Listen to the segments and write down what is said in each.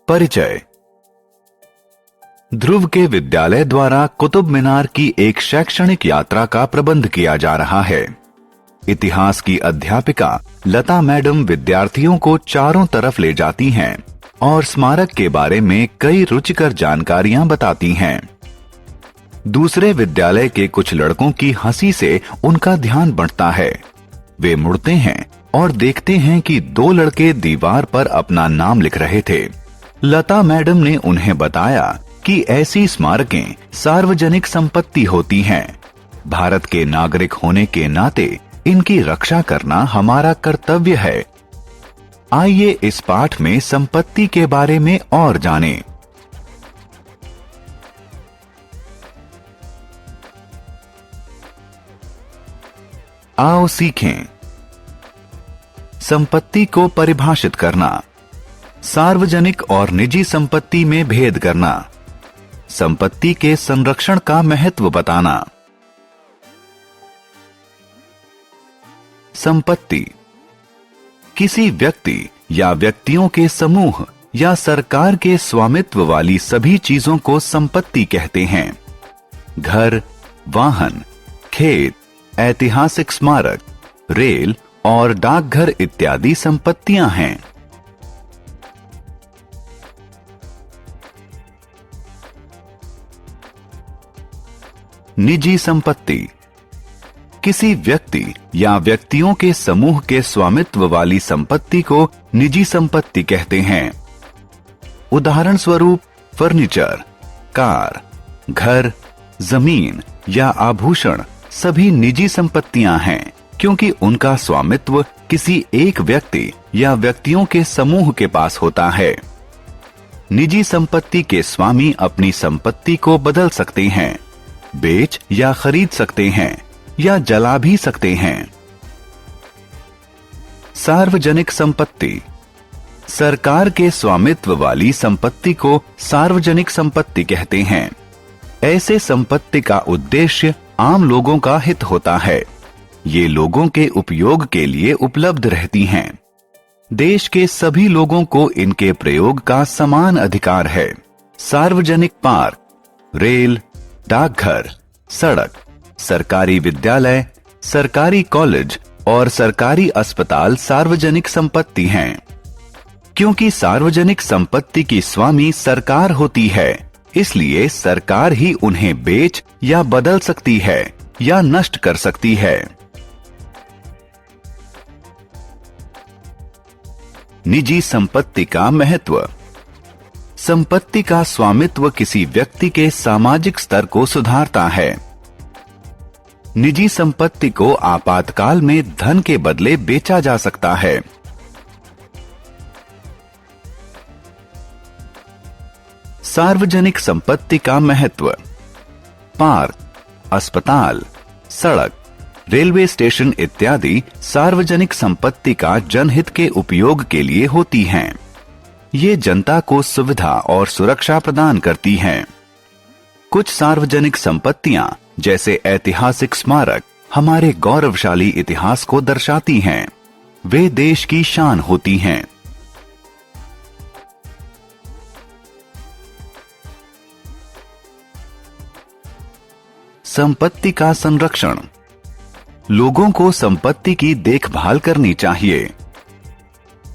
परिचय। ध्रुव के विद्यालय द्वारा कुतुब मीनार की एक शैक्षणिक यात्रा का प्रबंध किया जा रहा है। इतिहास की अध्यापिका लता मैडम विद्यार्थियों को चारों तरफ ले जाती हैं और स्मारक के बारे में कई रुचिकर जानकारियां बताती हैं। दूसरे विद्यालय के कुछ लड़कों की हंसी से उनका ध्यान बढ़ता है। वे मुड़ते हैं और देखते हैं कि दो लड़के दीवार पर अपना नाम लिख रहे थे। लता मैडम ने उन्हें बताया कि ऐसी स्मारकें सार्वजनिक संपत्ति होती हैं। भारत के नागरिक होने के नाते इनकी रक्षा करना हमारा कर्तव्य है। आइए इस पाठ में संपत्ति के बारे में और जानें। आओ सीखें। संपत्ति को परिभाषित करना, सार्वजनिक और निजी संपत्ति में भेद करना, संपत्ति के संरक्षण का महत्व बताना। संपत्ति किसी व्यक्ति या व्यक्तियों के समूह या सरकार के स्वामित्व वाली सभी चीजों को संपत्ति कहते हैं। घर, वाहन, खेत, ऐतिहासिक स्मारक, रेल और डाकघर इत्यादि संपत्तियां हैं। निजी संपत्ति किसी व्यक्ति या व्यक्तियों के समूह के स्वामित्व वाली संपत्ति को निजी संपत्ति कहते हैं। उदाहरण स्वरूप फर्नीचर, कार, घर, जमीन या आभूषण सभी निजी संपत्तियां हैं, क्योंकि उनका स्वामित्व किसी एक व्यक्ति या व्यक्तियों के समूह के पास होता है। निजी संपत्ति के स्वामी अपनी संपत्ति को बदल सकते हैं, बेच या खरीद सकते हैं या जला भी सकते हैं। सार्वजनिक संपत्ति सरकार के स्वामित्व वाली संपत्ति को सार्वजनिक संपत्ति कहते हैं। ऐसे संपत्ति का उद्देश्य आम लोगों का हित होता है। ये लोगों के उपयोग के लिए उपलब्ध रहती हैं। देश के सभी लोगों को इनके प्रयोग का समान अधिकार है। सार्वजनिक पार्क, रेल, डाकघर, सड़क, सरकारी विद्यालय, सरकारी कॉलेज और सरकारी अस्पताल सार्वजनिक संपत्ति हैं। क्योंकि सार्वजनिक संपत्ति की स्वामी सरकार होती है, इसलिए सरकार ही उन्हें बेच या बदल सकती है या नष्ट कर सकती है। निजी संपत्ति का महत्व। संपत्ति का स्वामित्व किसी व्यक्ति के सामाजिक स्तर को सुधारता है। निजी संपत्ति को आपातकाल में धन के बदले बेचा जा सकता है। सार्वजनिक संपत्ति का महत्व। पार्क, अस्पताल, सड़क, रेलवे स्टेशन इत्यादि सार्वजनिक संपत्ति का जनहित के उपयोग के लिए होती हैं। ये जनता को सुविधा और सुरक्षा प्रदान करती हैं। कुछ सार्वजनिक संपत्तियां जैसे ऐतिहासिक स्मारक हमारे गौरवशाली इतिहास को दर्शाती हैं। वे देश की शान होती हैं। संपत्ति का संरक्षण। लोगों को संपत्ति की देखभाल करनी चाहिए।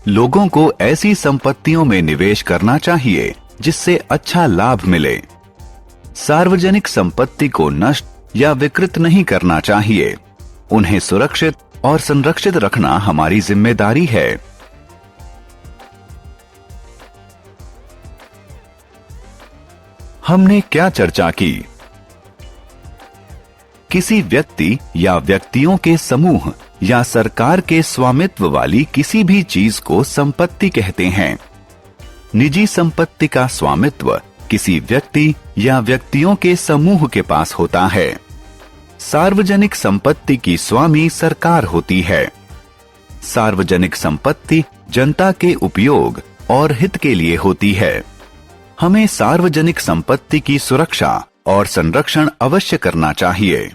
लोगों को ऐसी संपत्तियों में निवेश करना चाहिए जिससे अच्छा लाभ मिले। सार्वजनिक संपत्ति को नष्ट या विकृत नहीं करना चाहिए। उन्हें सुरक्षित और संरक्षित रखना हमारी जिम्मेदारी है। हमने क्या चर्चा की? किसी व्यक्ति या व्यक्तियों के समूह या सरकार के स्वामित्व वाली किसी भी चीज को संपत्ति कहते हैं। निजी संपत्ति का स्वामित्व किसी व्यक्ति या व्यक्तियों के समूह के पास होता है। सार्वजनिक संपत्ति की स्वामी सरकार होती है। सार्वजनिक संपत्ति जनता के उपयोग और हित के लिए होती है। हमें सार्वजनिक संपत्ति की सुरक्षा और संरक्षण अवश्य करना चाहिए।